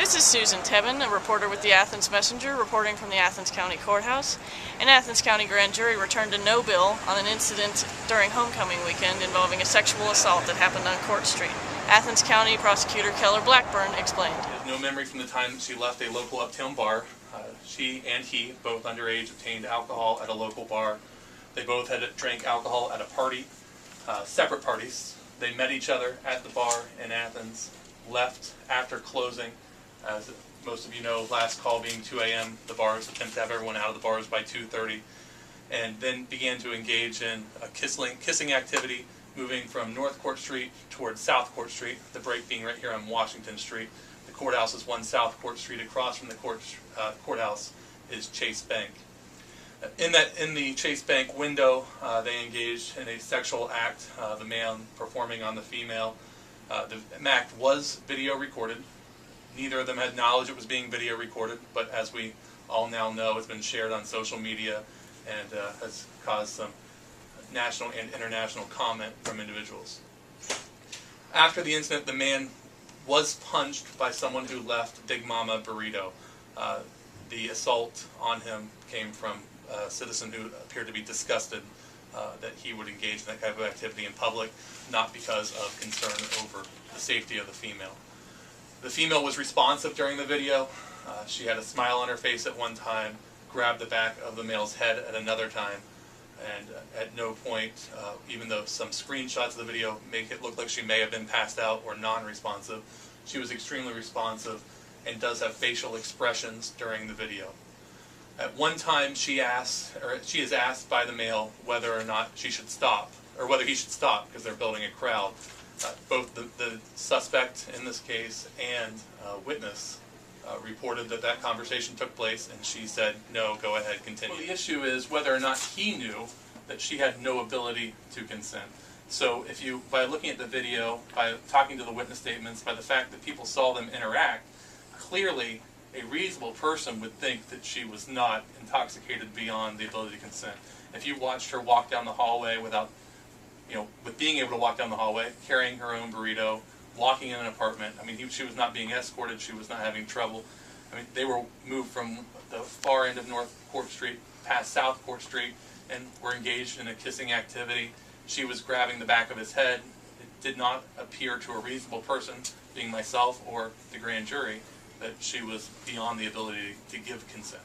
This is Susan Tebben, a reporter with the Athens Messenger, reporting from the Athens County Courthouse. An Athens County grand jury returned a no bill on an incident during homecoming weekend involving a sexual assault that happened on Court Street. Athens County Prosecutor Keller Blackburn explained. No memory from the time that she left a local uptown bar. She and he, both underage, obtained alcohol at a local bar. They both had drank alcohol at a party, separate parties. They met each other at the bar in Athens, left after closing. As most of you know, last call being 2 a.m., the bars attempt to have everyone out of the bars by 2:30, and then began to engage in a kissing activity, moving from North Court Street towards South Court Street, the break being right here on Washington Street. The courthouse is 1 South Court Street. Across from the courthouse is Chase Bank. In the Chase Bank window, they engaged in a sexual act, the man performing on the female. The act was video recorded. Neither of them had knowledge it was being video recorded, but as we all now know, it's been shared on social media and has caused some national and international comment from individuals. After the incident, the man was punched by someone who left Big Mama Burrito. The assault on him came from a citizen who appeared to be disgusted that he would engage in that type of activity in public, not because of concern over the safety of the female. The female was responsive during the video. She had a smile on her face at one time, grabbed the back of the male's head at another time, and at no point, even though some screenshots of the video make it look like she may have been passed out or non-responsive, she was extremely responsive and does have facial expressions during the video. At one time, she is asked by the male whether or not she should stop, or whether he should stop because they're building a crowd. Both the suspect in this case and witness reported that conversation took place, and she said, no, go ahead, continue. Well, the issue is whether or not he knew that she had no ability to consent. So if you, by looking at the video, by talking to the witness statements, by the fact that people saw them interact, clearly a reasonable person would think that she was not intoxicated beyond the ability to consent. If you watched her walk down the hallway without, with being able to walk down the hallway, carrying her own burrito, walking in an apartment. I mean, she was not being escorted. She was not having trouble. I mean, they were moved from the far end of North Court Street past South Court Street and were engaged in a kissing activity. She was grabbing the back of his head. It did not appear to a reasonable person, being myself or the grand jury, that she was beyond the ability to give consent.